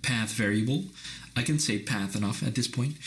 path variable. I can say path enough at this point.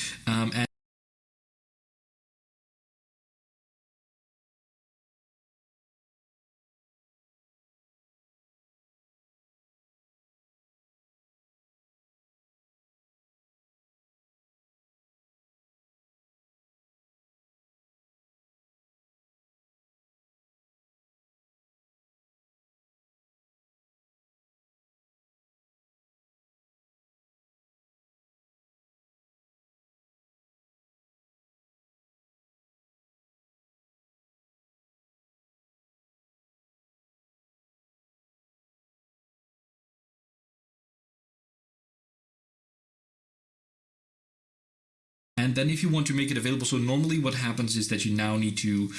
And then if you want to make it available, so normally what happens is that you now need to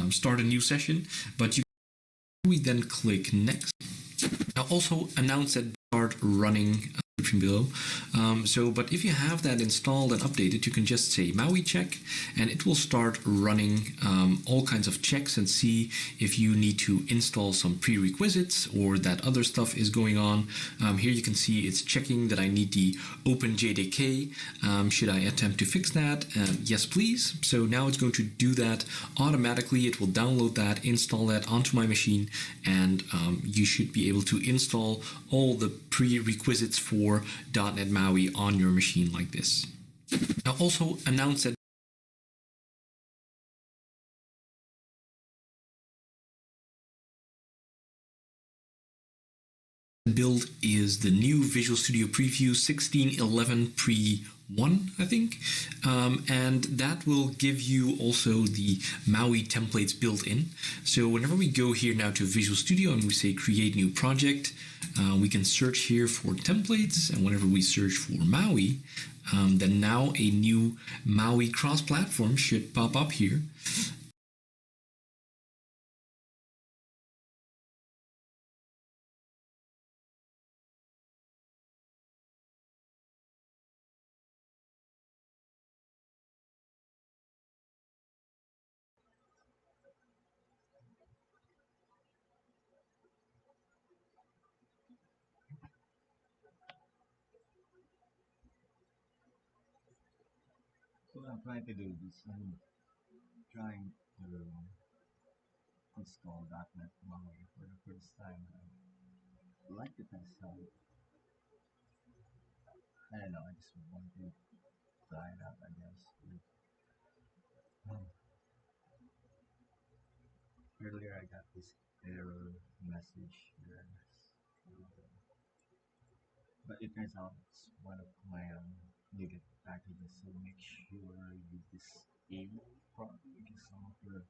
start a new session, but we then click next. Now also announce that start running below. But if you have that installed and updated, you can just say maui.check and it will start running all kinds of checks and see if you need to install some prerequisites or that other stuff is going on. Here you can see it's checking that I need the OpenJDK. Should I attempt to fix that? Yes, please. So now it's going to do that automatically. It will download that, install that onto my machine, and you should be able to install all the prerequisites for .NET MAUI on your machine like this. Now also announce that build is the new Visual Studio Preview 16.11 pre-1, I think, and that will give you also the MAUI templates built in. So whenever we go here now to Visual Studio and we say create new project, we can search here for templates, and whenever we search for MAUI, then now a new MAUI cross-platform should pop up here. So I'm trying to do this. I'm trying to install .NET MAUI for the first time. I'd like to test out. I don't know. I just want to try it out, I guess. Earlier I got this error message here, but it turns out it's one of my NuGet packages. So make sure you disable some of your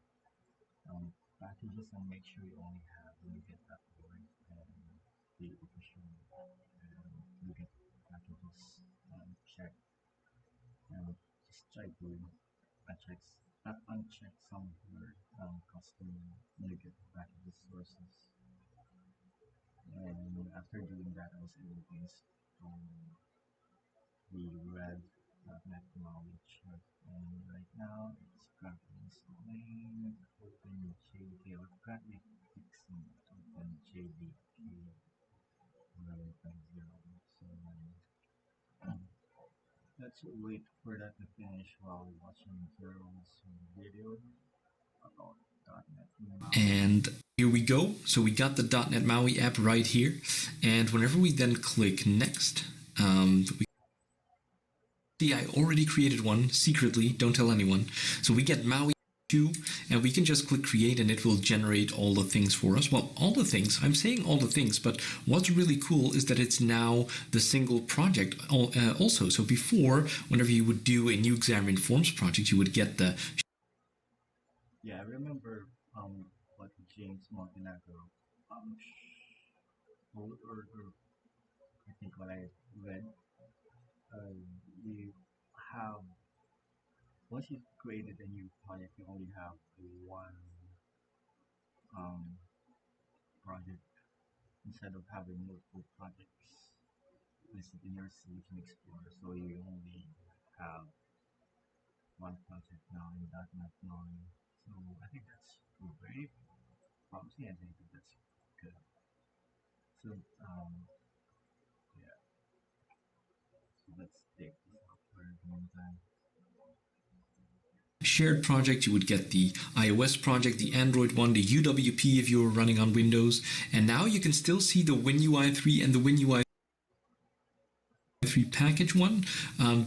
packages and make sure you only have NuGet.org and the official NuGet packages checked, and just try to uncheck some of your custom NuGet packages sources. And after doing that, I was able to install the red.NET Maui.Check, and right now it's currently installing OpenJDK, or currently fixing OpenJDK 11.0. So let's wait for that to finish while watching Zero's video about .NET Maui. And here we go. So we got the .NET MAUI app right here, and whenever we then click next, we see I already created one secretly, don't tell anyone. So we get MAUI 2, and we can just click create and it will generate all the things for us. Well, all the things, I'm saying all the things, but what's really cool is that it's now the single project also. So before, whenever you would do a new Examine Forms project, you would get the... Yeah, I remember what James Montenegro wrote, or I think what I read, you have, once you've created a new project, you only have one project instead of having multiple projects listed in your Solution Explorer. So you only have one project now in .NET MAUI. So I think that's very promising. I think that's good. So yeah, let's take this out for the meantime. Shared project, you would get the iOS project, the Android one, the UWP if you're running on Windows, and now you can still see the WinUI 3 and the WinUI 3 package one.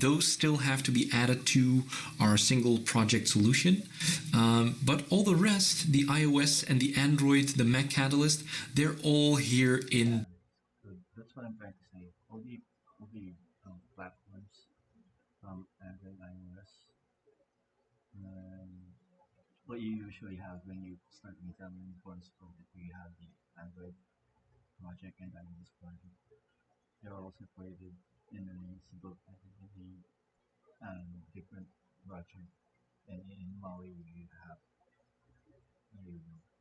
Those still have to be added to our single project solution. But all the rest, the iOS and the Android, the Mac Catalyst, they're all here in. So that's what I'm trying to say. All the platforms from Android, iOS, um, what you usually have when you start examining forms project, you have the Android project and iOS project. They're all separated in a single entity and different project. And in Maui, you have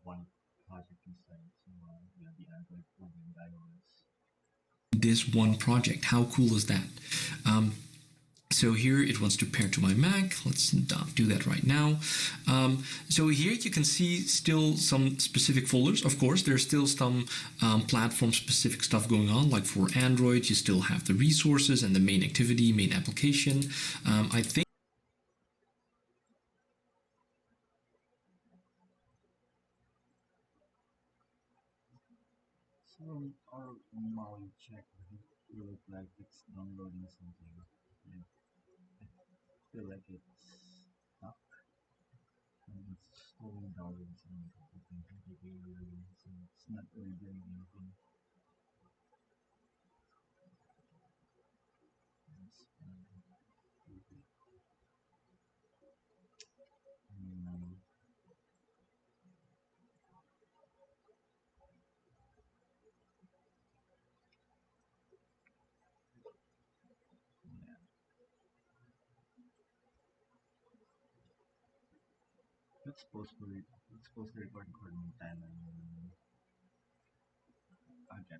one project inside. So you have the Android project and iOS. This one project. How cool is that? So here it wants to pair to my Mac. Let's do that right now. So here you can see still some specific folders. Of course, there's still some platform-specific stuff going on. Like for Android, you still have the resources and the main activity, main application. I think So our Maui check will look like it's downloading something. Yeah, I feel like it's stuck and it's slowing down some OpenJDK, so it's not really doing anything. It's, um, yeah, let's post the recording time and I'll get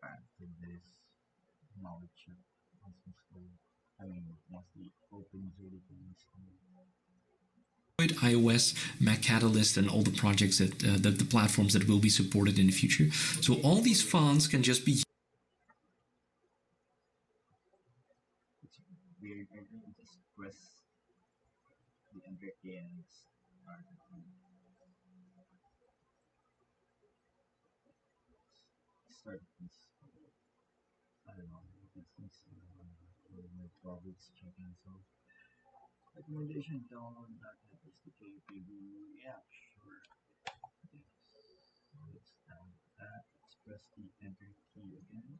back to this knowledge check once installed. I mean, once the OpenJDK installed. iOS, Mac Catalyst, and all the projects the platforms that will be supported in the future. So all these fonts can just be It's weird. I think just press the enter key and start this. I don't know. This is my colleagues checking. So recommendation download .NET SDK preview. Yeah, sure. Yes. Let's download that. Let's press the enter key again.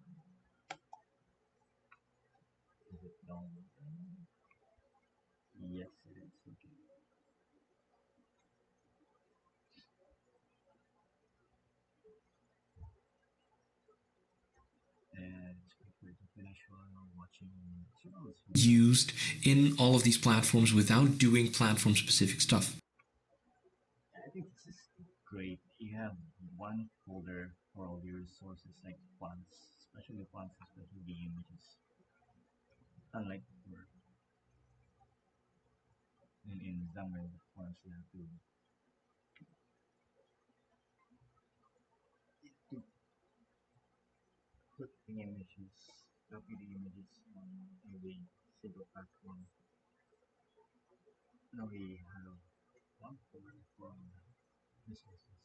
Is it downloading? Yes, it is. Okay. And it's preferred to finish while watching. used in all of these platforms without doing platform-specific stuff. I think this is great. You have one folder for all your resources like fonts, especially the images. Unlike for in Xamarin fonts, you have to put the images, copy the images on every single platform. Now we have one folder for resources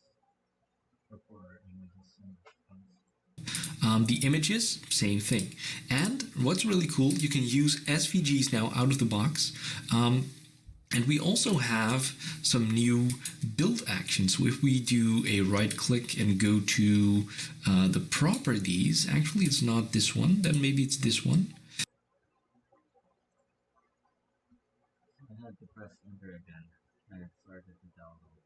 or for images and fonts. The images, same thing. And what's really cool, you can use SVGs now out of the box. And we also have some new build actions. So if we do a right click and go to the properties, actually it's not this one, then maybe it's this one. I had to press enter again and it started to download.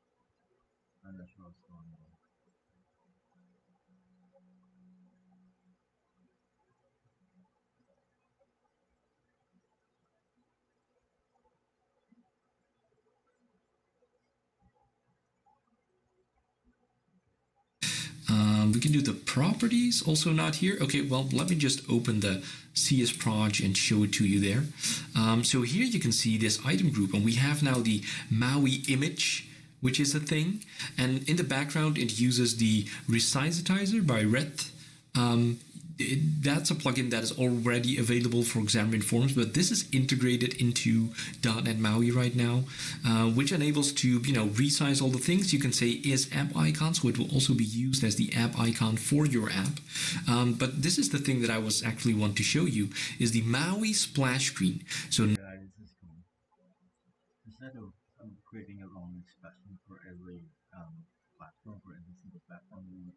I'm not sure what's going on. We can do the properties, also not here. Okay, well, let me just open the CSproj and show it to you there. So here you can see this item group, and we have now the Maui image, which is a thing. And in the background, it uses the resizetizer by Red. that's a plugin that is already available for Xamarin Forms, but this is integrated into .NET MAUI right now, which enables to resize all the things. You can say is app icon, so it will also be used as the app icon for your app. But this is the thing that I was actually want to show you is the MAUI splash screen. So Yeah, this is cool. Instead of creating your own expression for every platform, for every single platform, you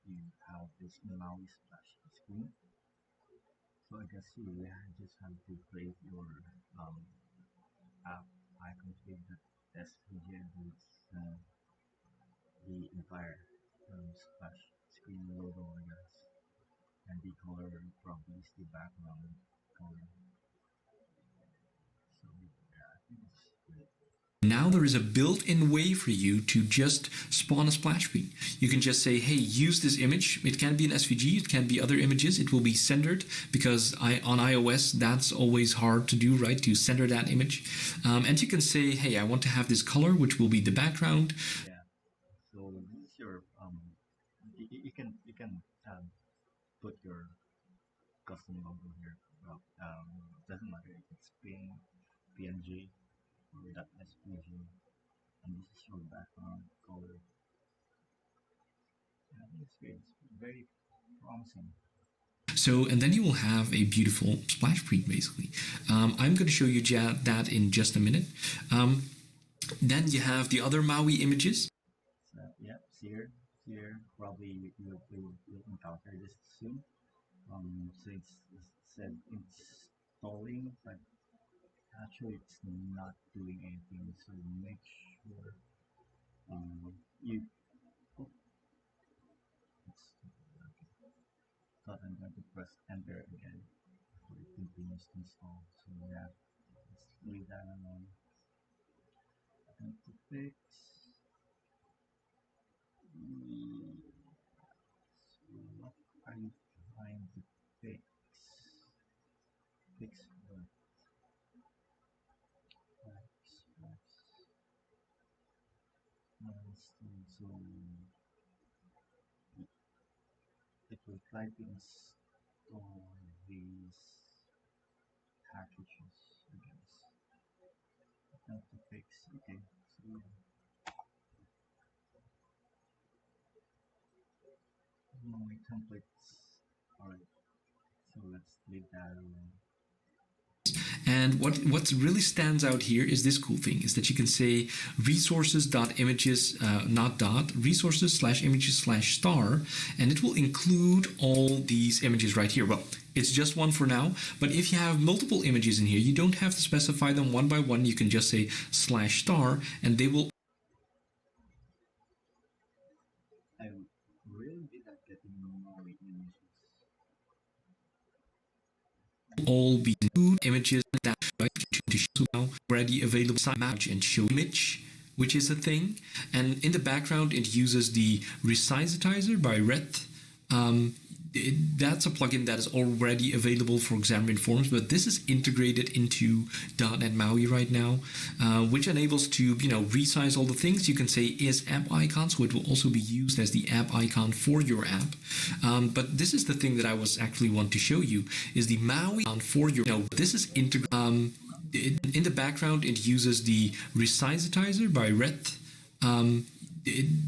have this Maui splash screen. So I guess you really just have to create your app icon with the SVG and the entire splash screen logo, I guess, and the color probably is the background color. So yeah, I think it's great. now there is a built-in way for you to just spawn a splash screen. You can just say, hey, use this image. It can be an SVG, it can be other images. It will be centered because on iOS, that's always hard to do, right? To center that image. And you can say, hey, I want to have this color, which will be the background. Yeah. So this is your you can put your custom logo here. Well, doesn't matter if it's PNG or .svg, and this is your background color. Yeah, it's great. It's very promising. So, and then you will have a beautiful splash screen, basically. I'm going to show you that in just a minute. Then you have the other Maui images. So yeah, here probably you'll encounter this soon. So it's said installing, but actually it's not doing anything. So make sure you. Oh, okay. Thought I'm going to press enter again for it continues to install. So yeah, let's leave that alone. And to fix. So what are you trying to fix? Fix what? Fix. So it will try to install these packages, I guess. How to fix. Okay, so my templates. Alright, so let's leave that alone. And what really stands out here is this cool thing is that you can say resources.images, not dot, resources/images/star, and it will include all these images right here. Well, it's just one for now, but if you have multiple images in here, you don't have to specify them one by one. You can just say /star, and they will I really did not getting Maui images. all be new images that right to show now already available match and show image, which is a thing. And in the background, it uses the resizetizer by Red. That's a plugin that is already available for Xamarin Forms, but this is integrated into .NET MAUI right now, which enables to resize all the things. You can say is app icon, so it will also be used as the app icon for your app. But this is the thing that I was actually want to show you is the MAUI for your. This is integrated. In the background, it uses the resizetizer by Red.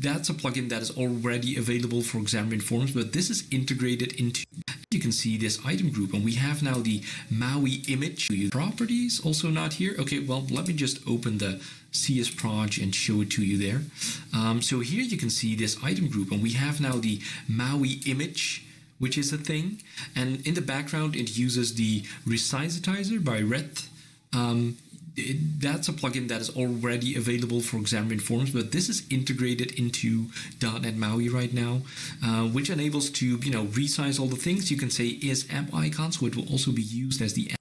That's a plugin that is already available for Xamarin Forms, but this is integrated into. You can see this item group, and we have now the Maui image properties. Also not here. Okay, well, let me just open the CS and show it to you there. So here you can see this item group, and we have now the Maui image, which is a thing. And in the background, it uses the resizetizer by Red. That's a plugin that is already available for Xamarin Forms, but this is integrated into .NET MAUI right now, which enables to resize all the things. You can say is app icon, so it will also be used as the app.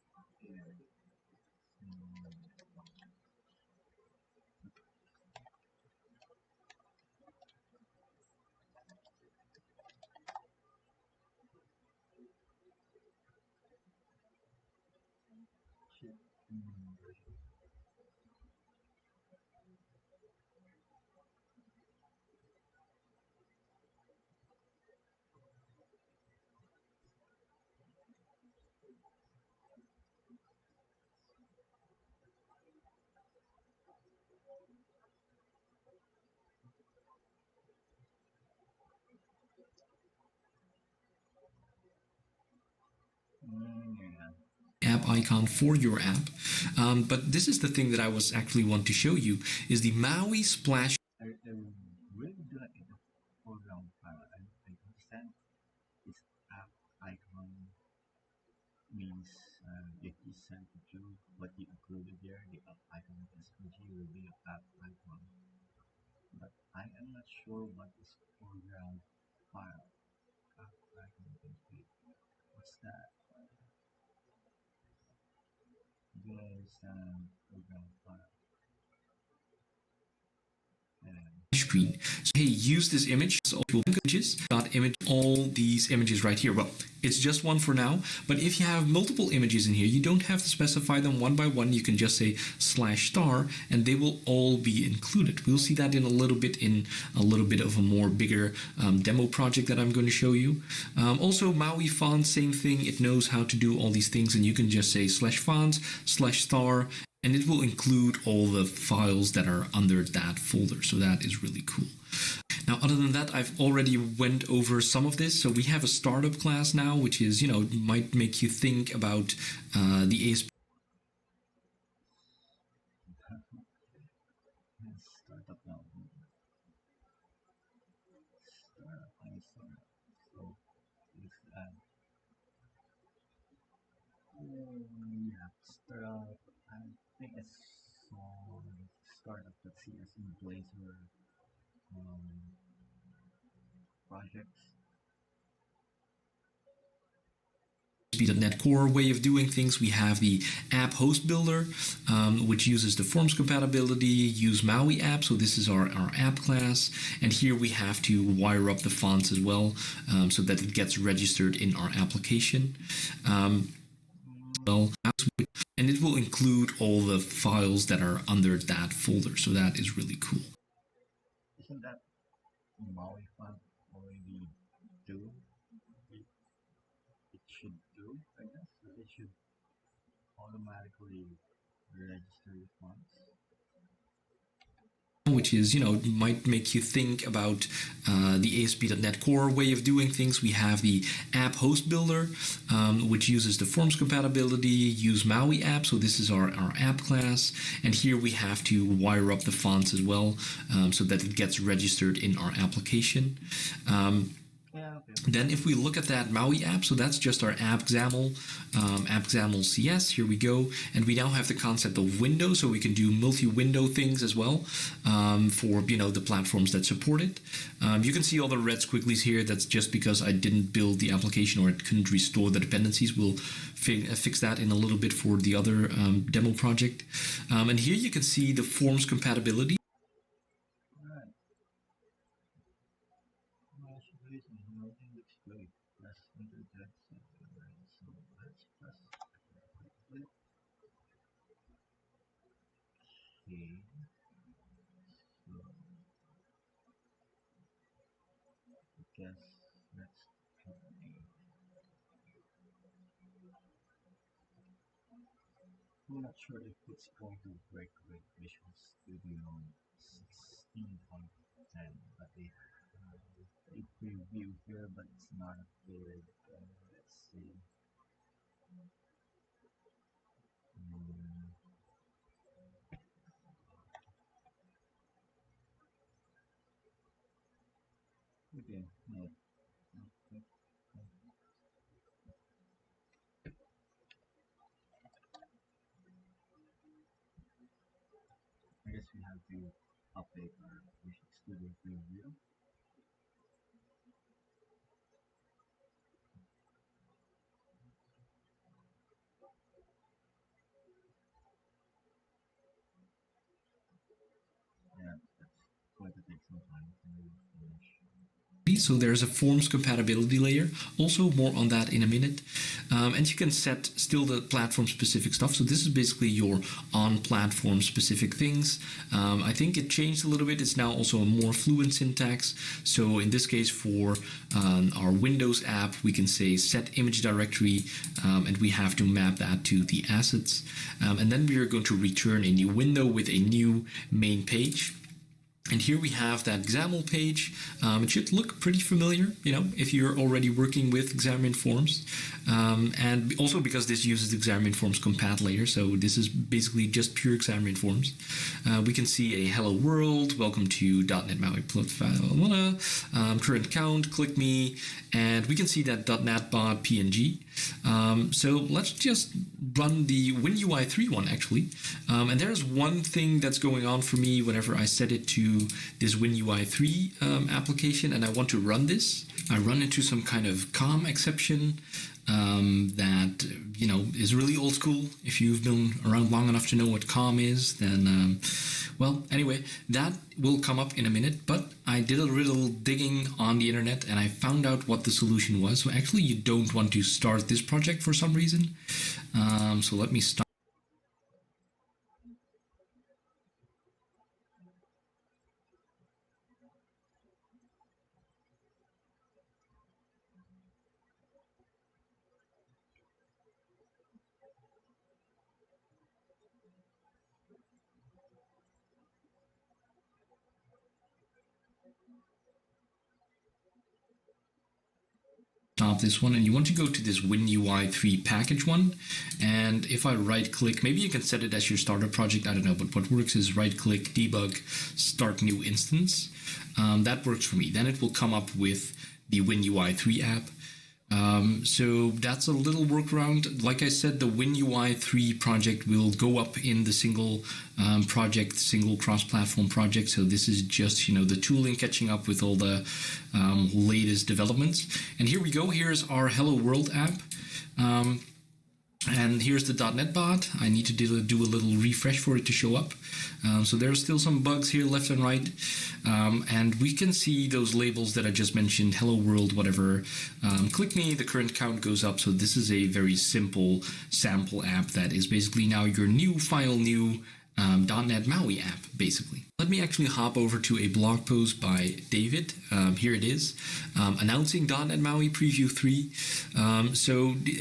Shit. icon for your app. But this is the thing that I was actually want to show you is the Maui splash. I really do not get the foreground file. I understand this app icon means if you send it to what you included there, the app icon SVG will be an app icon. But I am not sure what is foreground file. App icon config. What's that? Do you understand foreground file? Screen. So hey, use this image. So images. Image all these images right here. Well, it's just one for now. But if you have multiple images in here, you don't have to specify them one by one. You can just say /star, and they will all be included. We'll see that in a little bit of a more bigger demo project that I'm going to show you. Also, Maui fonts, same thing. It knows how to do all these things, and you can just say /fonts /star. And it will include all the files that are under that folder. So that is really cool. Now, other than that, I've already went over some of this. So we have a startup class now, which is, might make you think about the ASP. Startup now. Startup. So it's yeah, startup. I think it's startup.cs in Blazor projects. ASP.NET Core way of doing things. We have the app host builder, which uses the forms compatibility, use Maui app. So this is our app class. And here we have to wire up the fonts as well so that it gets registered in our application. And it will include all the files that are under that folder. So that is really cool. Isn't that Maui font already do? It should do, I guess. It should automatically register your fonts. Which is, might make you think about the ASP.NET Core way of doing things. We have the app host builder, which uses the forms compatibility, use Maui app. So this is our app class. And here we have to wire up the fonts as well so that it gets registered in our application. Then if we look at that Maui app, so that's just our app XAML CS, here we go. And we now have the concept of window, so we can do multi-window things as well for, the platforms that support it. You can see all the red squigglies here. That's just because I didn't build the application or it couldn't restore the dependencies. We'll fix that in a little bit for the other demo project. And here you can see the forms compatibility. Great. Let's enter that. So let's press click. Okay. So I guess let's try. I'm not sure if it's going to break with Visual Studio 16.10, but they have a preview here, but it's not updated. Let's see. Okay, no. Okay. I guess we have to update our Visual Studio preview. Yeah, that's going to take some time to finish. So there's a forms compatibility layer. Also more on that in a minute. And you can set still the platform specific stuff. So this is basically your on platform specific things. I think it changed a little bit. It's now also a more fluent syntax. So in this case for our Windows app, we can say set image directory and we have to map that to the assets. And then we are going to return a new window with a new main page. And here we have that XAML page. It should look pretty familiar, if you're already working with Xamarin Forms. And also because this uses Xamarin Forms Compatibility, so this is basically just pure Xamarin Forms. We can see a hello world, welcome to .NET Maui profile, current count, click me, and we can see that .NET bot PNG. So let's just run the WinUI3 one actually. And there's one thing that's going on for me whenever I set it to this WinUI3 application and I want to run this. I run into some kind of COM exception that is really old school. If you've been around long enough to know what COM is, then well, anyway, that will come up in a minute, but I did a little digging on the internet and I found out what the solution was. So actually you don't want to start this project for some reason. So let me start. Stop this one, and you want to go to this WinUI3 package one. And if I right click, maybe you can set it as your starter project, I don't know, but what works is right click, debug, start new instance. That works for me. Then it will come up with the WinUI3 app. So that's a little workaround. Like I said, the WinUI3 project will go up in the single project, single cross-platform project. So this is just, the tooling catching up with all the latest developments. And here we go. Here's our Hello World app. And here's the .NET bot. I need to do a little refresh for it to show up. So there are still some bugs here left and right. And we can see those labels that I just mentioned, hello world, whatever. Click me, the current count goes up. So this is a very simple sample app that is basically now your new file, new .NET Maui app, basically. Let me actually hop over to a blog post by David. Here it is, announcing .NET Maui Preview 3.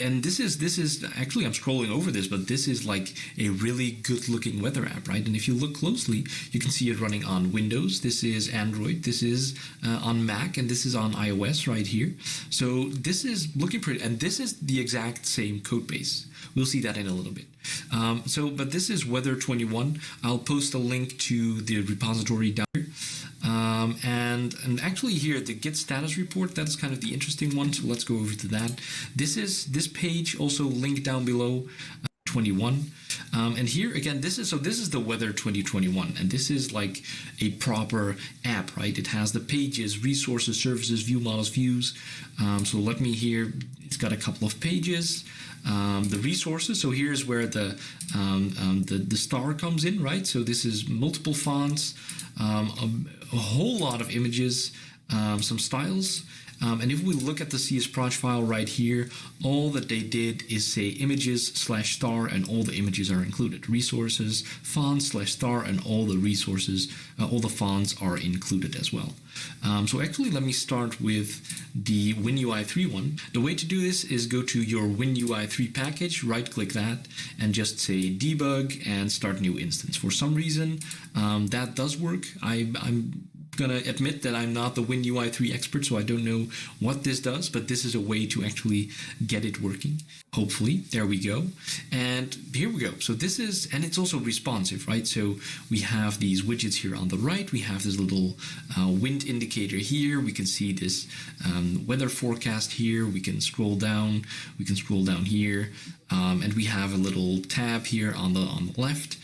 And this is actually, I'm scrolling over this, but this is like a really good looking weather app, right? And if you look closely, you can see it running on Windows. This is Android. This is on Mac, and this is on iOS right here. So this is looking pretty, and this is the exact same code base. We'll see that in a little bit. But this is Weather 21. I'll post a link to the repository down here. And actually here, the Git status report, that's kind of the interesting one. So let's go over to that. This page also linked down below. 21. And here again, this is the Weather 2021, and this is like a proper app, right? It has the pages, resources, services, view models, views. So let me here, it's got a couple of pages. The resources, so here's where the star comes in, right? So this is multiple fonts, a whole lot of images, some styles. And if we look at the CSproj file right here, all that they did is say images/star, and all the images are included. Resources, fonts/star, and all the resources, all the fonts are included as well. So actually, let me start with the WinUI3 one. The way to do this is go to your WinUI3 package, right-click that, and just say debug and start new instance. For some reason, that does work. I'm gonna admit that I'm not the WinUI3 expert, so I don't know what this does, but this is a way to actually get it working. Hopefully, there we go. And here we go. So this is, and it's also responsive, right? So we have these widgets here on the right. We have this little wind indicator here. We can see this weather forecast here. We can scroll down. We can scroll down here. And we have a little tab here on the left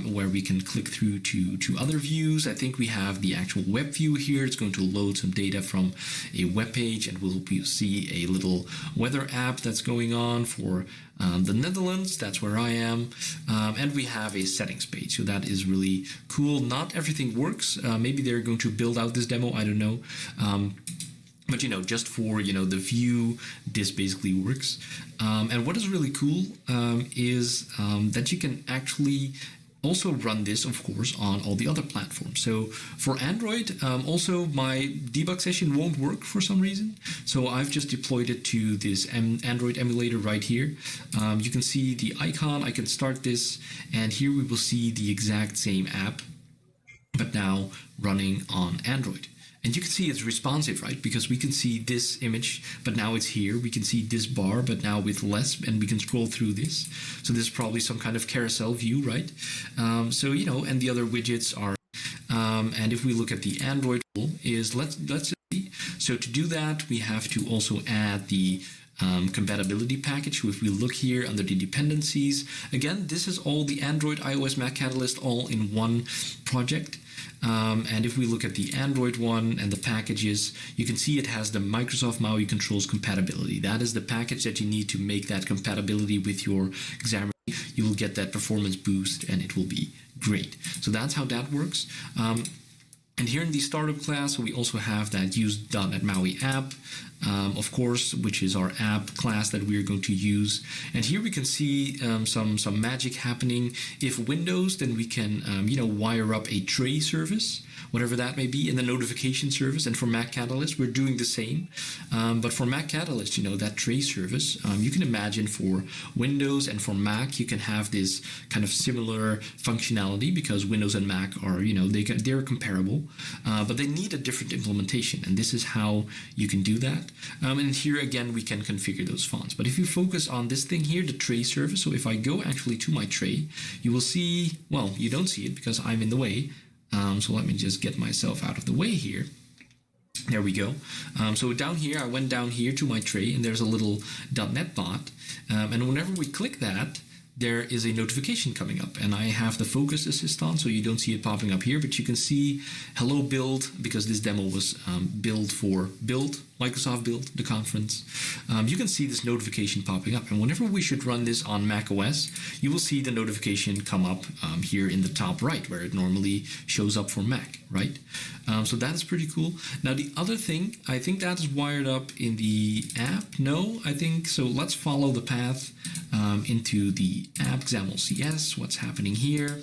where we can click through to other views. I think we have the actual web view here. It's going to load some data from a web page, and we'll see a little weather app that's going on for the Netherlands. That's where I am. And we have a settings page. So that is really cool. Not everything works. Maybe they're going to build out this demo. I don't know. But, just for, the view, this basically works. And what is really cool is that you can actually also run this, of course, on all the other platforms. So for Android, also my debug session won't work for some reason. So I've just deployed it to this Android emulator right here. You can see the icon. I can start this, and here we will see the exact same app. but now running on Android. And you can see it's responsive, right? Because we can see this image, but now it's here. We can see this bar, but now with less, and we can scroll through this. So this is probably some kind of carousel view, right? So, you know, and the other widgets are, and if we look at the Android tool is, let's see. So to do that, we have to also add the compatibility package. So if we look here under the dependencies, again, this is all the Android, iOS, Mac Catalyst all in one project. And if we look at the Android one and the packages, you can see it has the Microsoft.Maui.Controls.Compatibility. That is the package that you need to make that compatibility with your Xamarin. You will get that performance boost and it will be great. So that's how that works. And here in the startup class, we also have that use.NET MAUI app, of course, which is our app class that we're going to use. And here we can see some magic happening. If Windows, then we can wire up a tray service, whatever that may be, in the notification service. And for Mac Catalyst, we're doing the same. But for Mac Catalyst, that tray service, you can imagine for Windows and for Mac, you can have this kind of similar functionality because Windows and Mac are, they're comparable. But they need a different implementation, and this is how you can do that. And here again, we can configure those fonts. But if you focus on this thing here, the tray service, so if I go actually to my tray, you will see, well, you don't see it because I'm in the way. So let me just get myself out of the way here. There we go. So down here, I went down here to my tray, and there's a little .NET bot. And whenever we click that, there is a notification coming up, and I have the focus assist on, so you don't see it popping up here, but you can see hello build, because this demo was build for build, Microsoft Build, the conference. You can see this notification popping up, and whenever we should run this on Mac OS, you will see the notification come up here in the top right, where it normally shows up for Mac, right? So that's pretty cool. Now the other thing, I think that is wired up in the app. No, I think so. Let's follow the path into the app XAML CS. What's happening here?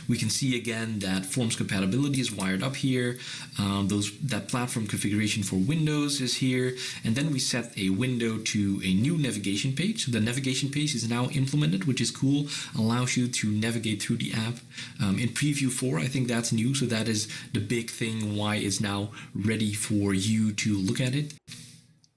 We can see again that forms compatibility is wired up here. That platform configuration for Windows is here. And then we set a window to a new navigation page. So the navigation page is now implemented, which is cool. Allows you to navigate through the app. In Preview 4, I think that's new. So that is the big thing why it's now ready for you to look at it.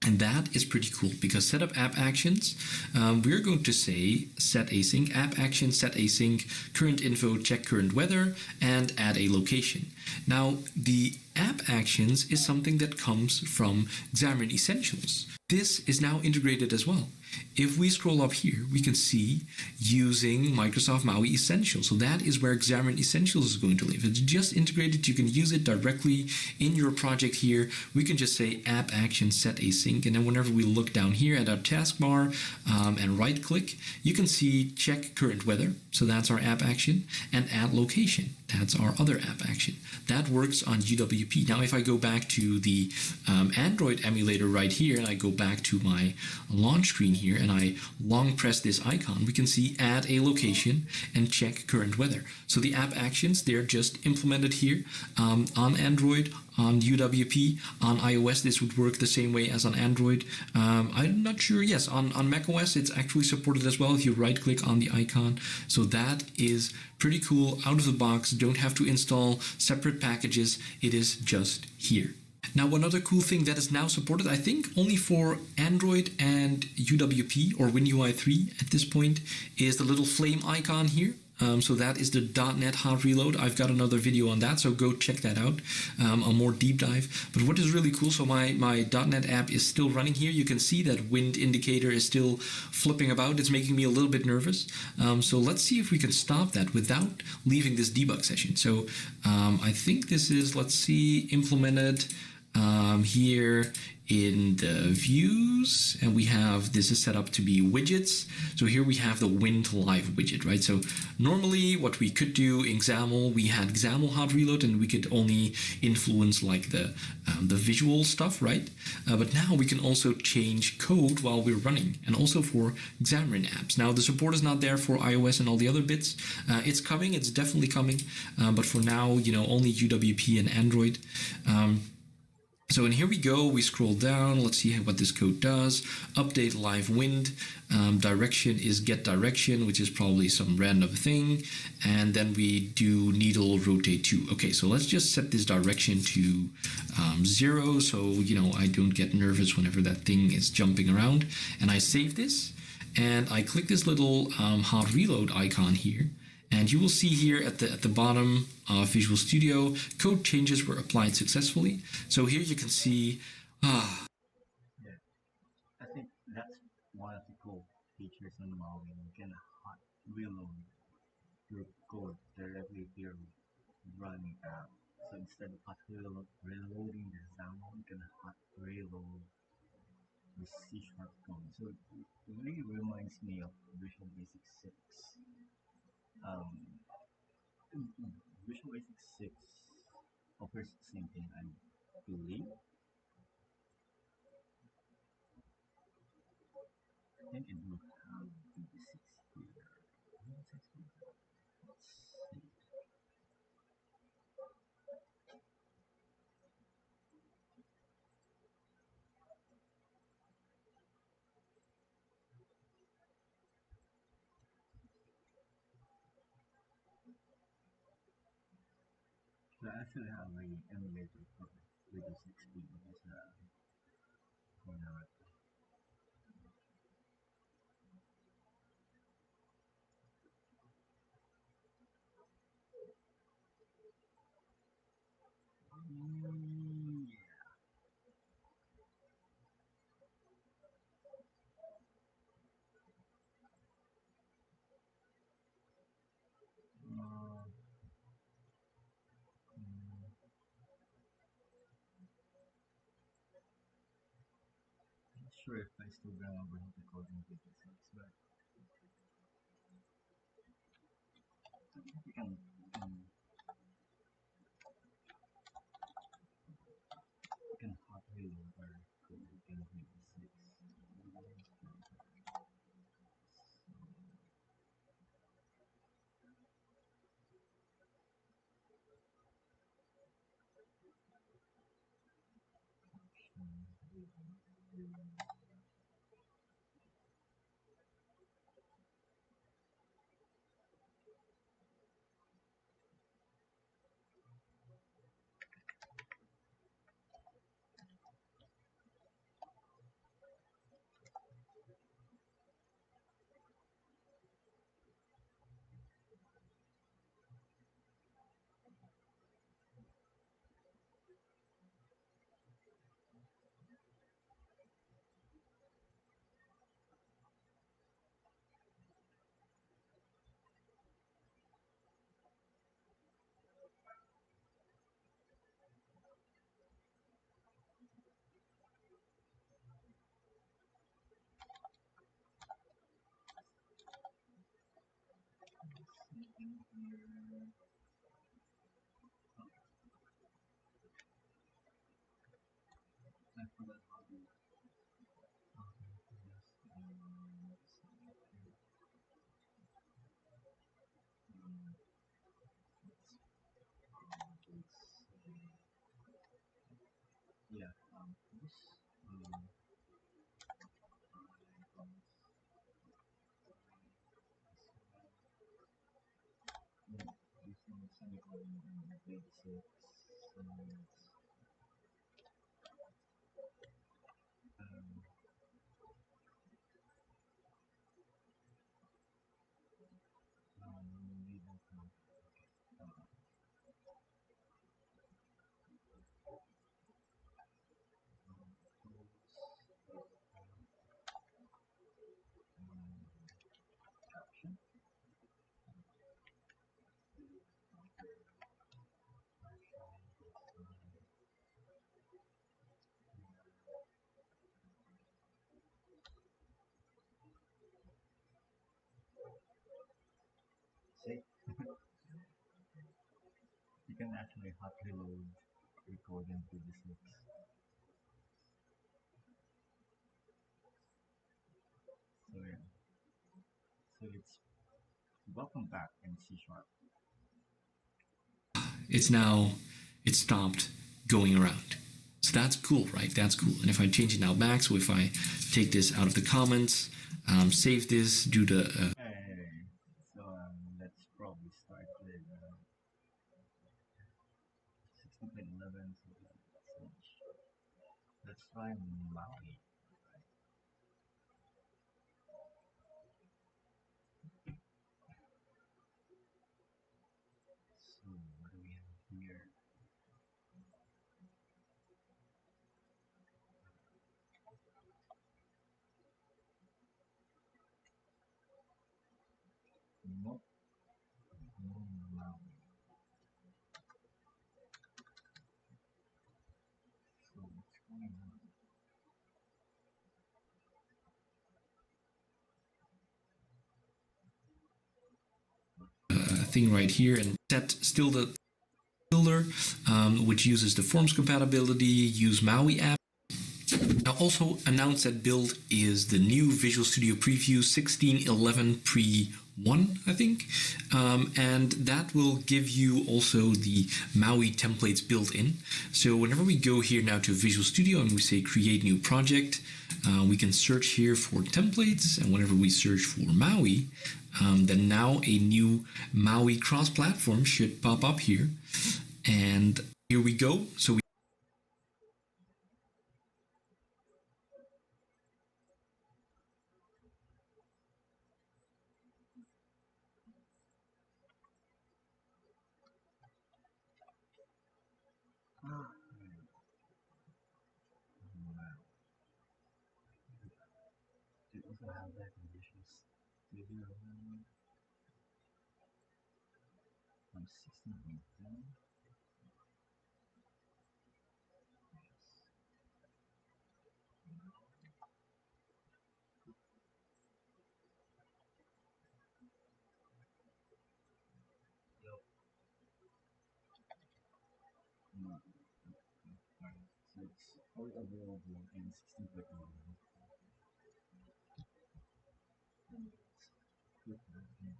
And that is pretty cool because set up app actions. We're going to say set async, app action, set async, current info, check current weather, and add a location. Now, the app actions is something that comes from Xamarin Essentials. This is now integrated as well. If we scroll up here, we can see using Microsoft Maui Essentials. So that is where Xamarin Essentials is going to live. It's just integrated. You can use it directly in your project here. We can just say app action set async. And then whenever we look down here at our taskbar and right click, you can see check current weather. So that's our app action, and add location. That's our other app action. That works on UWP. Now, if I go back to the Android emulator right here, and I go back to my launch screen here, and I long press this icon, we can see add a location and check current weather. So the app actions, they're just implemented here on Android, on UWP, on iOS. This would work the same way as on Android. I'm not sure. Yes, on macOS, it's actually supported as well if you right click on the icon. So that is pretty cool. Out of the box, don't have to install separate packages. It is just here. Now, one other cool thing that is now supported, I think only for Android and UWP or WinUI 3 at this point, is the little flame icon here. So that is the .NET Hot Reload. I've got another video on that, so go check that out, a more deep dive. But what is really cool, so my .NET app is still running here. You can see that wind indicator is still flipping about. It's making me a little bit nervous. So let's see if we can stop that without leaving this debug session. So I think this is, let's see, implemented here in the views, and we have this is set up to be widgets. So here we have the wind live widget, right? So normally what we could do in XAML, we had XAML hot reload, and we could only influence like the visual stuff, right? But now we can also change code while we're running, and also for Xamarin apps. Now the support is not there for iOS and all the other bits. It's coming, it's definitely coming, but for now, only UWP and Android. So, and here we go. We scroll down. Let's see what this code does. Update live wind. Direction is get direction, which is probably some random thing. And then we do needle rotate 2. Okay, so let's just set this direction to 0, so I don't get nervous whenever that thing is jumping around. And I save this, and I click this little hot reload icon here. And you will see here at the bottom of Visual Studio, code changes were applied successfully. So here you can see, Yeah, I think that's one of the cool features on Maui. You can hot reload your code directly if you're running app. So instead of hot reloading the XAML, you can hot reload the C sharp code. So it really reminds me of Visual Basic 6. Um, Visual Basic 6 offers the same thing, I believe. I think it will have BB6 here. Let's see. So I actually have an emulator for Windows XP for now. Yeah. Uh, Not sure if I still remember how to code in VB6, but I think you can hot reload our code in VB6. I forgot how to yeah, this using semicolon and basics. Um, Middle count, caption. See, you can actually hot reload record into this mix. So yeah, so it's welcome back in C sharp. it stopped going around. So that's cool, right? That's cool. And if I change it now back, so if I take this out of the comments, save this, do the Hey, so let's probably start with 16.11. So let's try Maui. So what do we have here? Nope, no Maui. So what's going on? thing right here and set still the builder, which uses the forms compatibility, use Maui app. Now also announce that build is the new Visual Studio Preview 16.11 pre 1, I think, and that will give you also the Maui templates built in. So whenever we go here now to Visual Studio and we say create new project, we can search here for templates, and whenever we search for Maui, then now a new Maui cross-platform should pop up here. And here we go. So we Ah, wow. They also have that in Visual Studio from 16.10. Yep. No. Alright, so it's only available in 16.11. Click that in.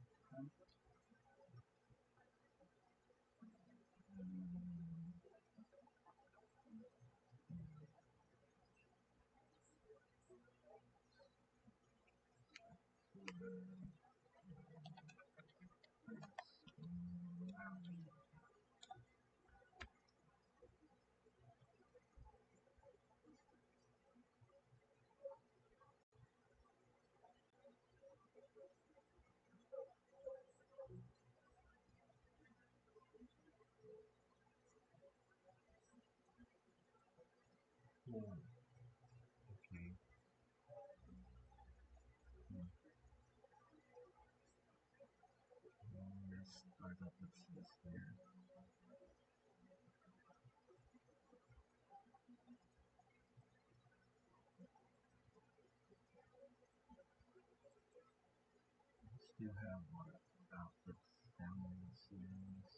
Oh, okay. Hmm. Let's start up with this here. Still have what about the family series.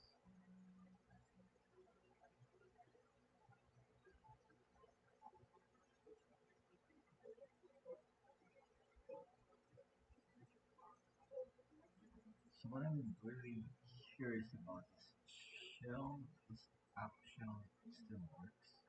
So what I'm really curious about is shell this app shell still works.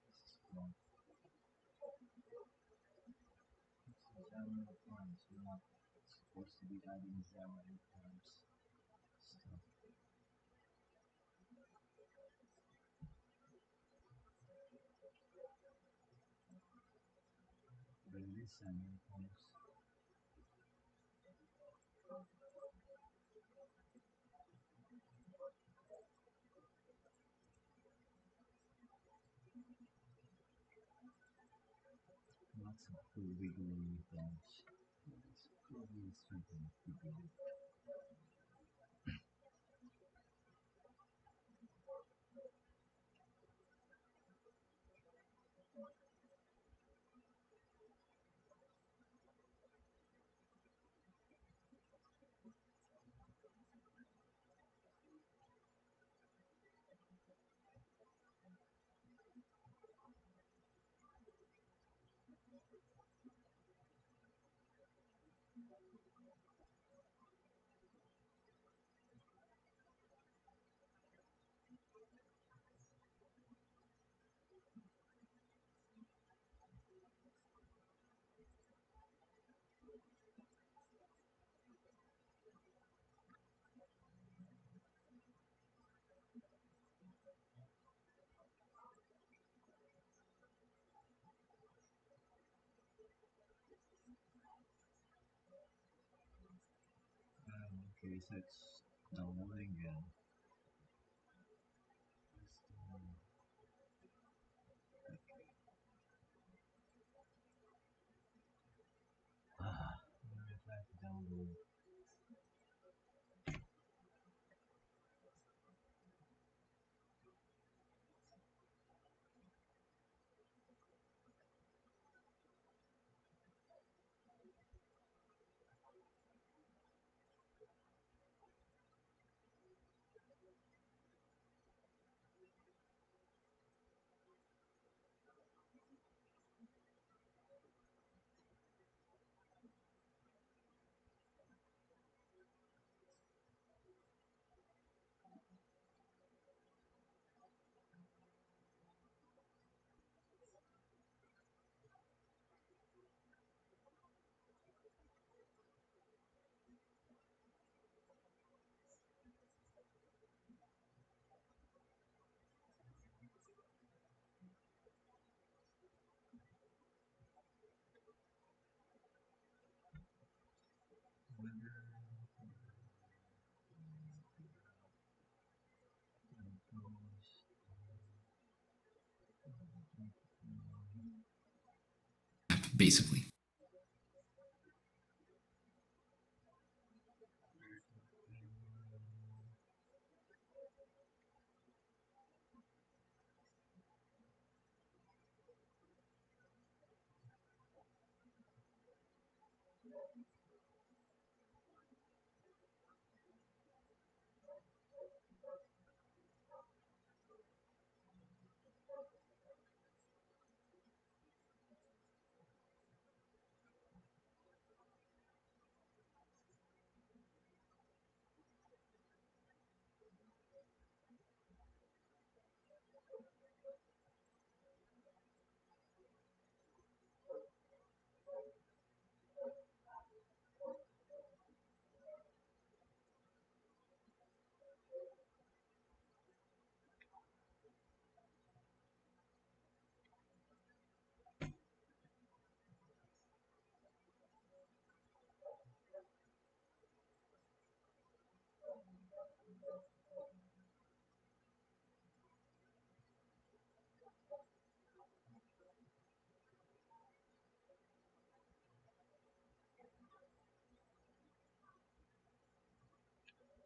This is wrong. So Xamarin Forms, we're not supposed to be adding Xamarin Forms stuff. But it is Xamarin Forms. Not full wiggly thumbs. It's probably something to do. Okay, so it's downloading again. It's now I try to download. Whether controls. Basically.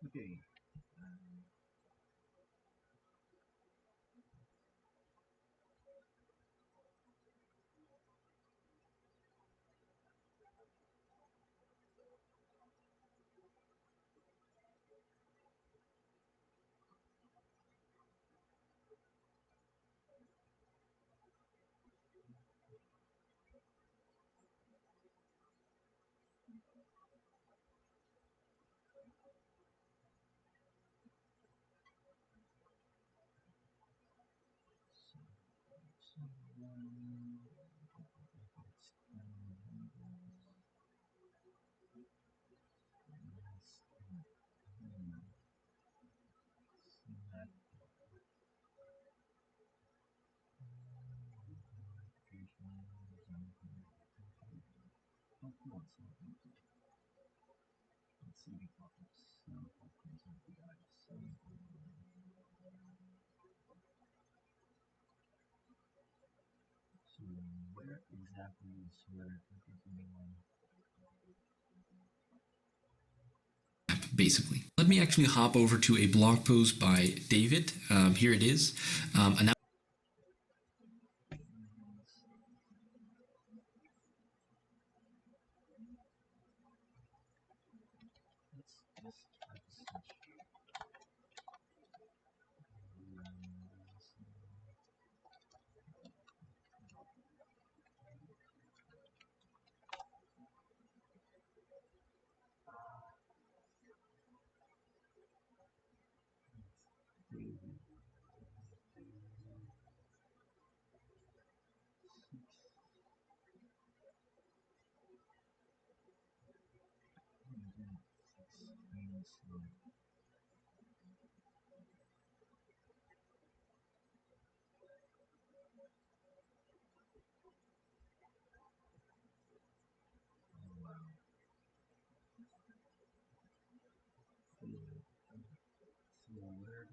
Okay. Let's see the pop-ups. Pop-ups of the eyes. So exactly is where 2021. Basically. Let me actually hop over to a blog post by David. Here it is. An Let's try to search. So where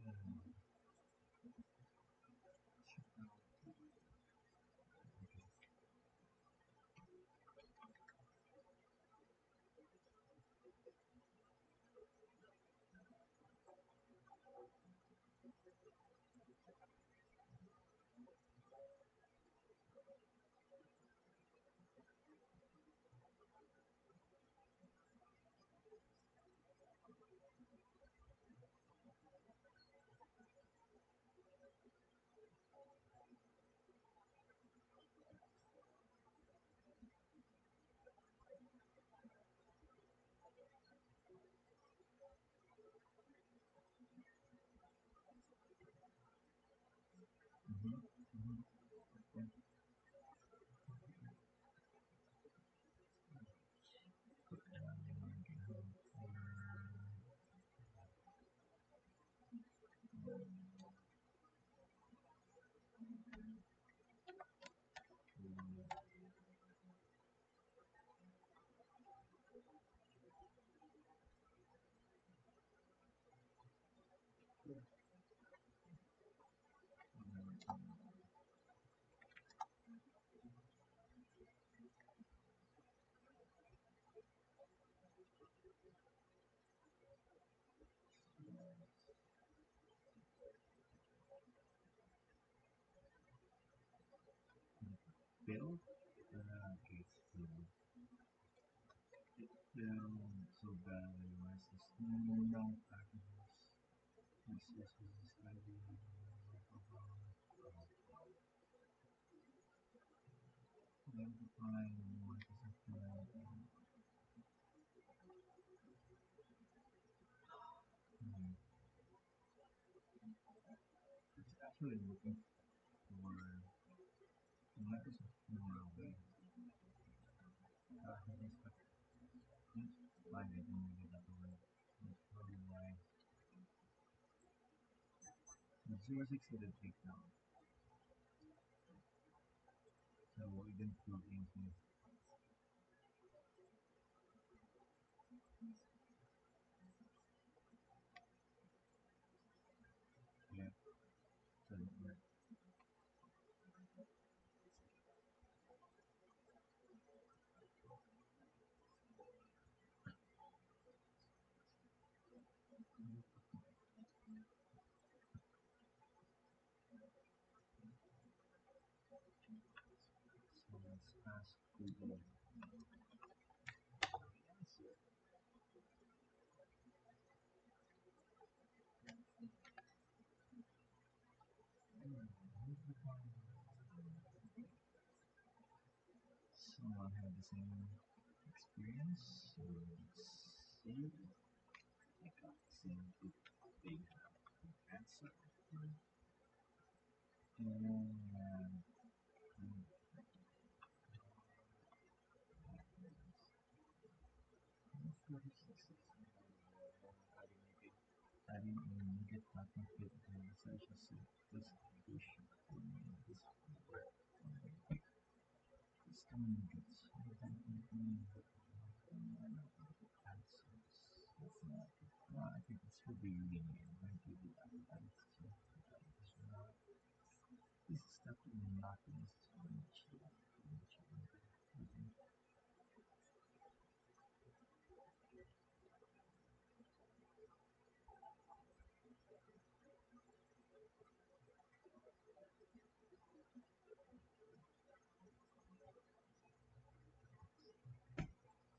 build? Okay, so the devices no packages. This is ID. Identify Microsoft. It's actually looking for Microsoft.Maui. Packages, but can't find it in the other. That's probably why. The 06 didn't take now. So we didn't plug into. Yeah, so we're so let's ask Google. Someone had the same experience, so let's see. I got the same they have an answer. And adding a NuGet pattern fit and such as specification for this system NuGets. I think this will be really going to be advanced. This is definitely not necessarily cheap.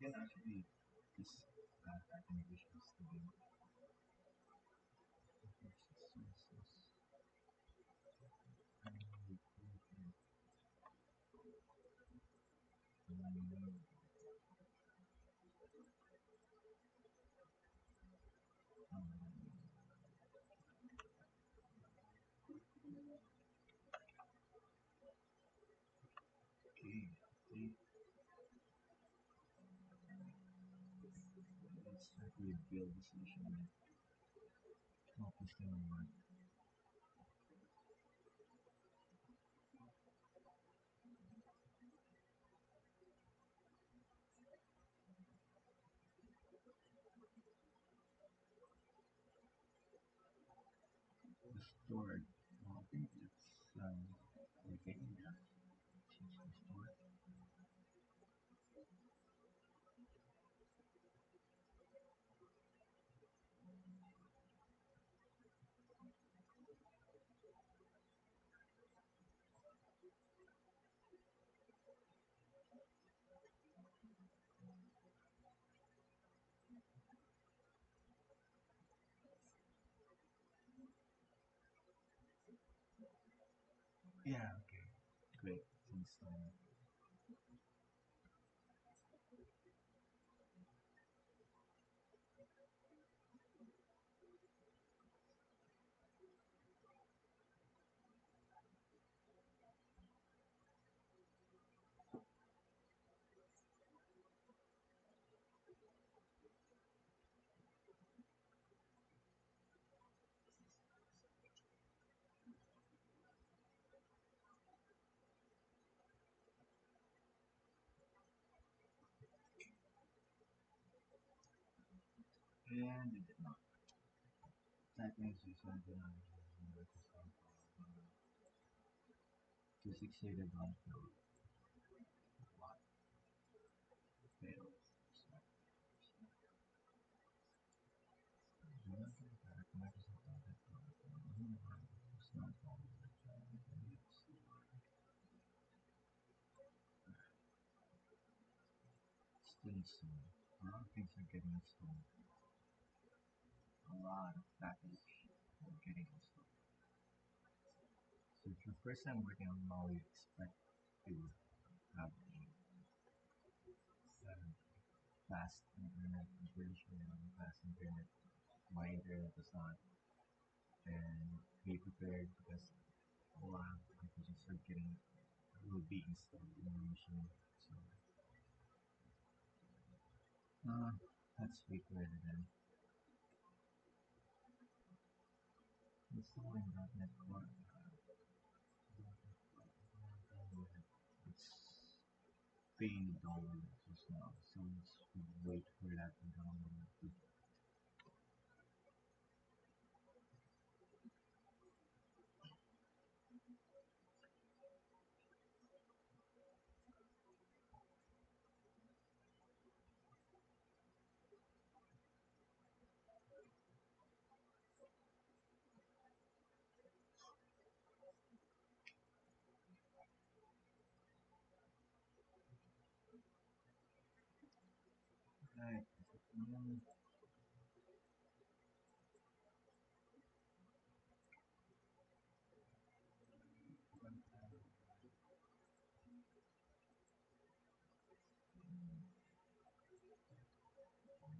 Yeah, actually, this activation is to be sources and okay, let's actually build the solution and help this thing work. The stored, I think it's okay, yeah, change the stored. Yeah, okay, great, since and it did not. That means you sent it on Microsoft to succeeded on the lot failed. It's not all still installed. A lot of things are getting installed. A lot of package are getting installed. So if your first time working on Maui, you expect to have a fast internet. I'm pretty sure you have fast internet. My internet is not. And be prepared because a lot of packages are getting will be installed in your machine. So uh, let's wait for it then. Installing .NET Core. It's paying dollars just now, so let's wait for that to download. Right.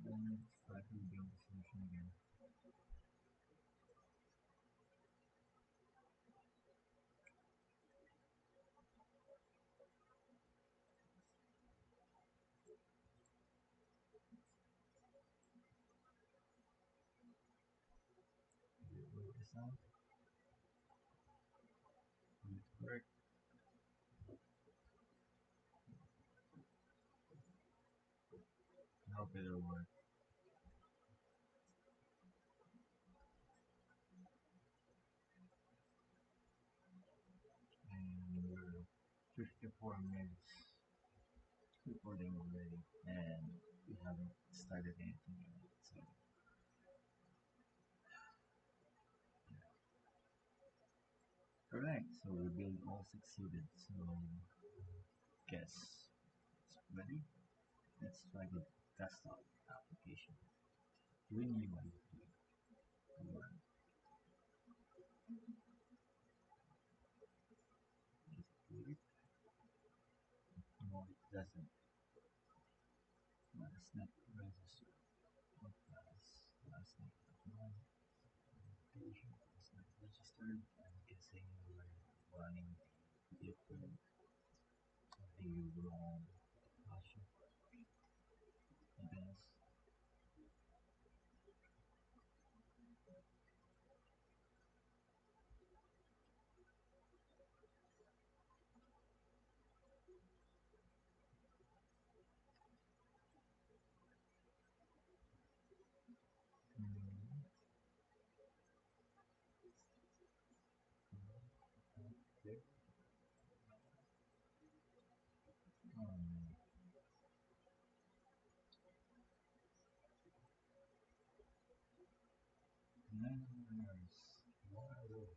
Let's try to build the solution again. Work this out. It worked. I hope it'll work. And we're 54 minutes recording already, and we haven't started anything yet. So, correct. So we build all succeeded. So, guess it's ready. Let's try the desktop application. When you want to run, just wait. No, it doesn't. Last not registered. What last not one application is not registered? I'm guessing we're running a different, the wrong version. I guess. Mm, okay. Um, Nice. What are those?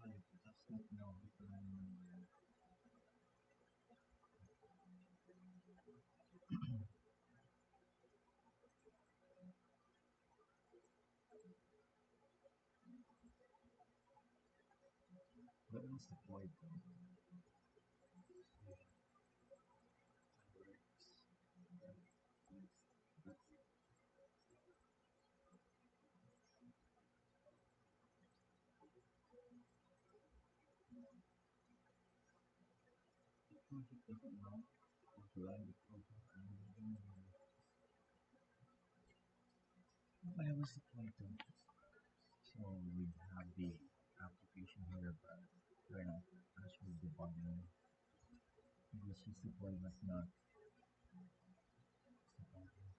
Like, that's not no. What was the point though? Yeah, that works. That's the project doesn't know how to run the project and what was the point though? So we have the application here, but we're not actually debugging because his deploy was not debugging.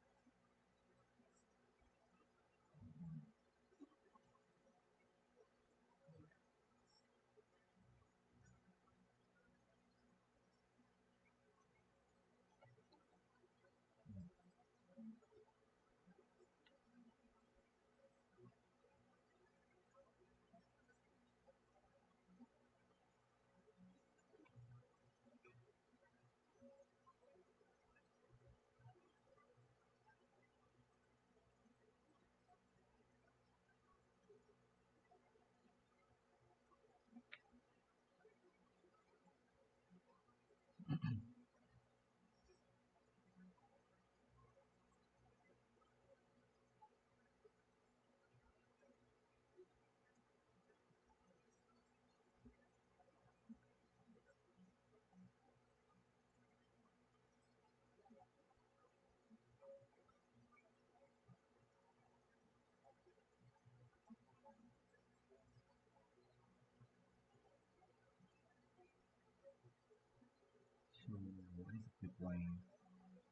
So what is deploying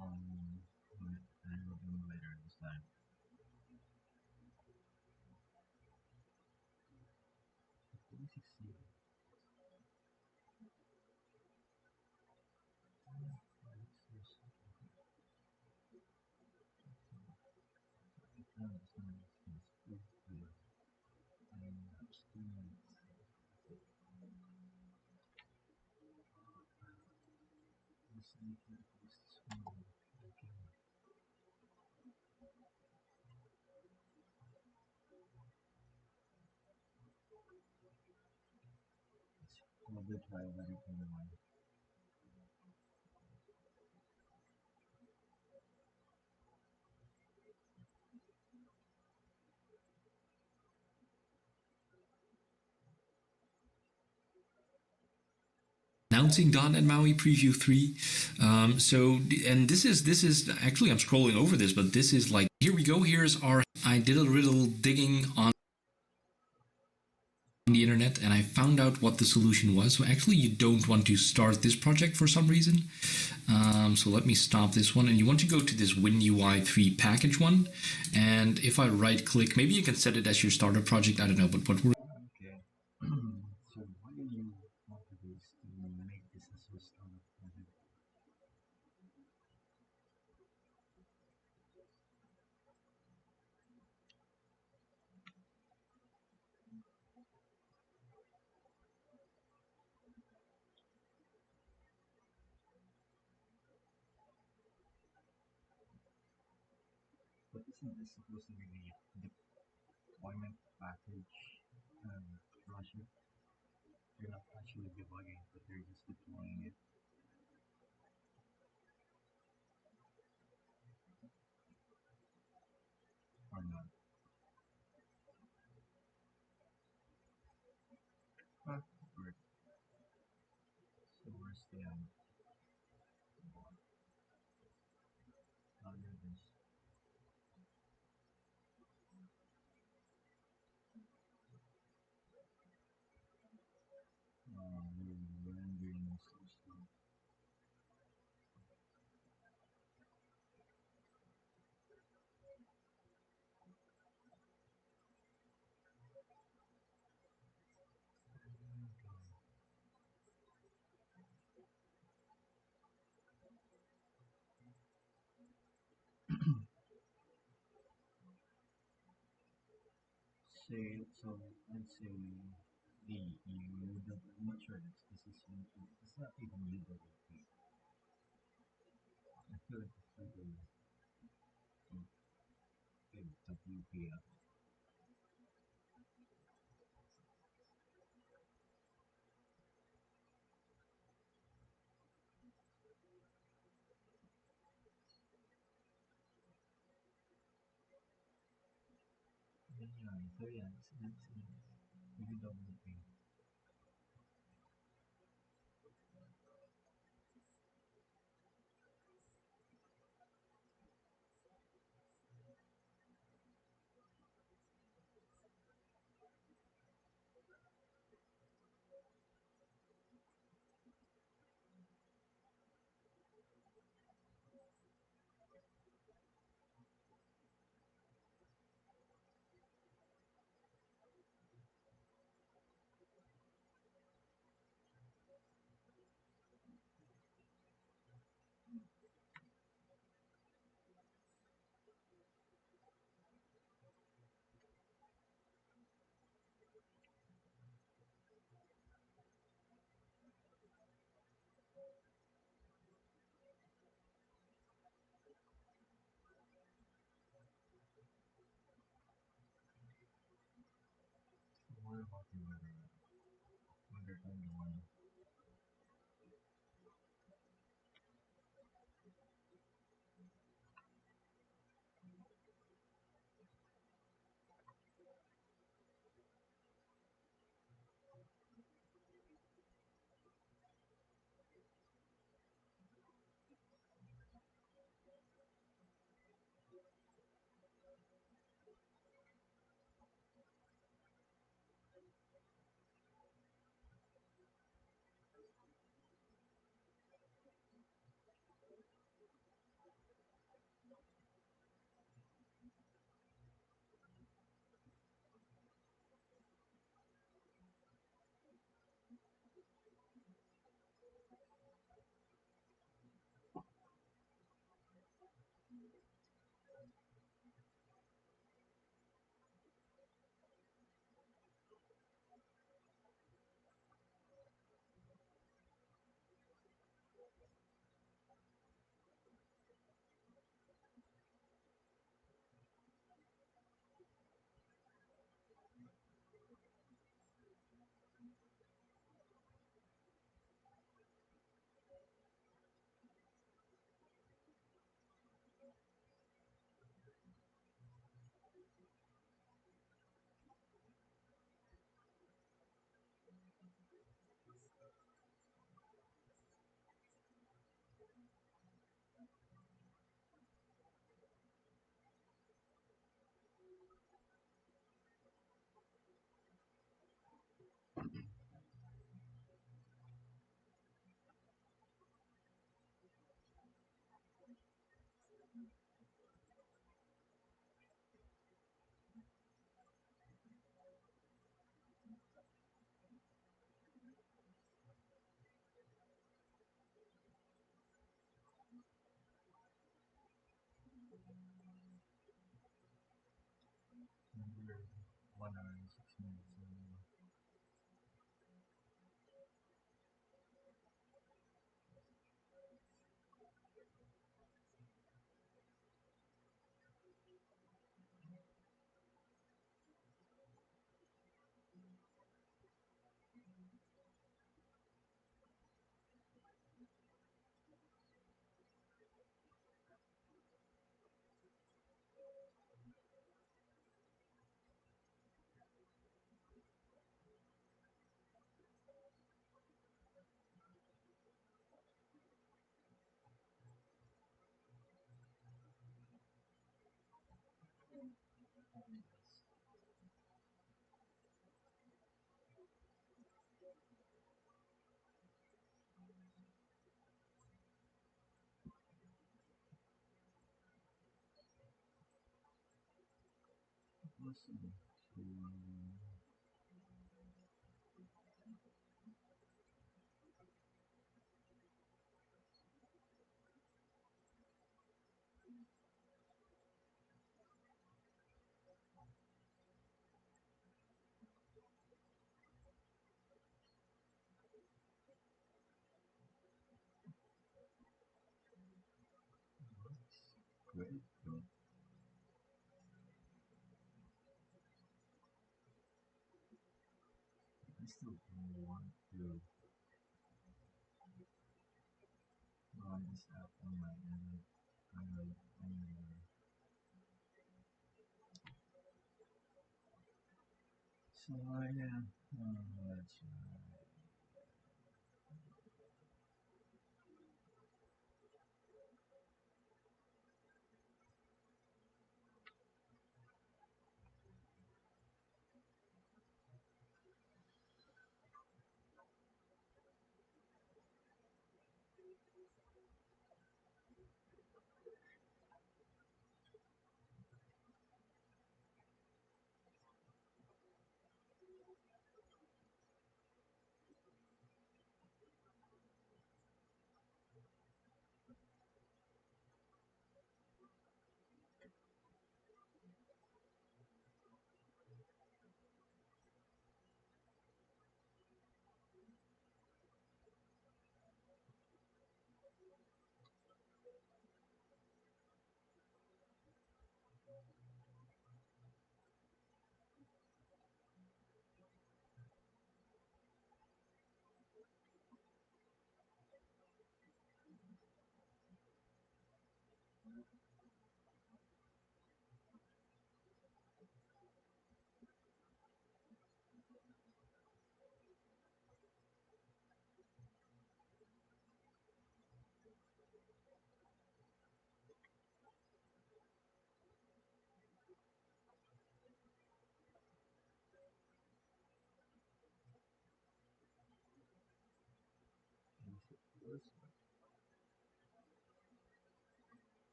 on an emulator this time? 46 and upstream. sneaky posts. Okay. Let's probably try that in one. Announcing .NET Maui Preview 3. And this is actually, I'm scrolling over this, but this is like, here we go. Here's our, I did a little digging on the internet and I found out what the solution was. So actually, you don't want to start this project for some reason. So let me stop this one. And you want to go to this WinUI 3 package one. And if I right click, maybe you can set it as your starter project. I don't know, but what we're Okay. So what do you want to do is to make this as your startup project? But isn't this supposed to be the deployment package project? You're not actually debugging, but you're just deploying it or not. Huh? Or so where's the other this rendering so slow. Say so let's say the I'm not sure this is it's not even UWP. I feel like it's like a WPF. Yeah, so yeah, it's UWP. What about the other one? 1 hour and 6 minutes. Awesome. So, great. But I still want to run this app on my Android anywhere. So yeah, let's first.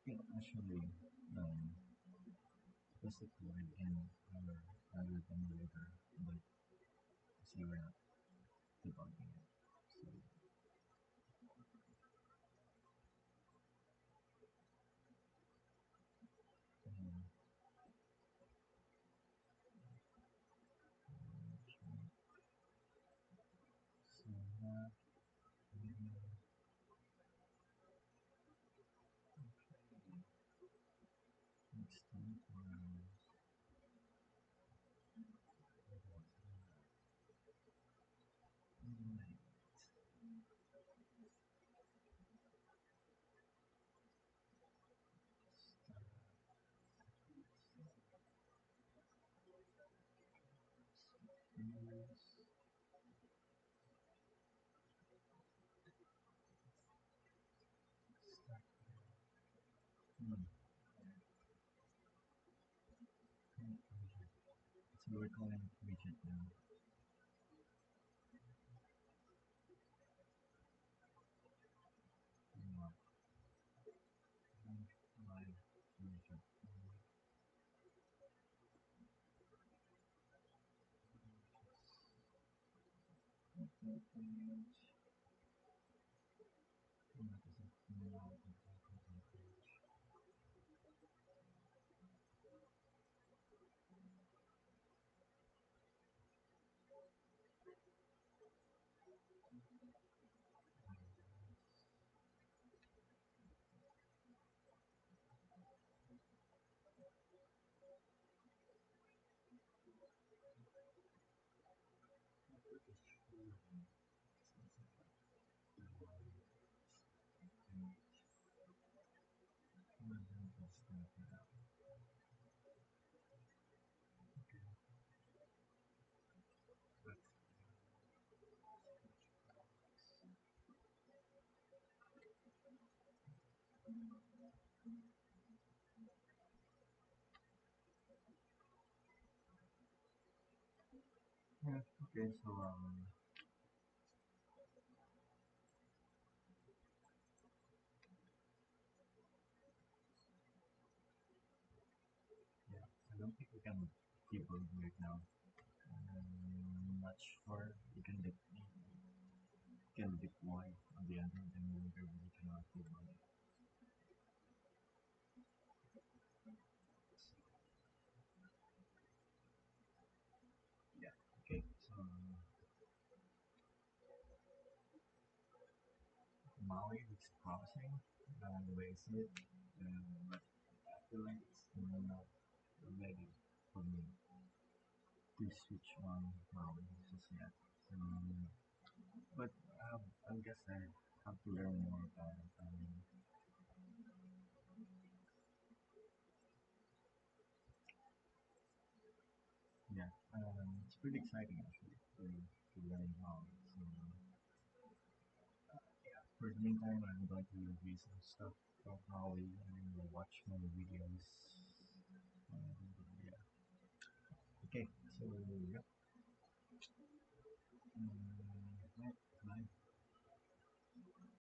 Yeah, actually, just deployed in our Android emulator, but see we're not debugging it. So, um, so that next time right, start views, start. Hmm. So we're calling it widget now. Not live widget. Page. Microsoft.Maui.Controls.Compatibility page. Yeah, okay, so yeah, I don't think we can keep on right now. Not sure you can deploy on the Android and we cannot deploy. Yeah, okay, so Maui looks promising the way I see it, but I feel like it's not ready for me to switch on Maui just yet. But I guess I have to learn more about it. Yeah, it's pretty exciting actually to learn Maui. So for the meantime, I'm going to review some stuff from Maui and watch more videos. Yeah. Okay, so yeah.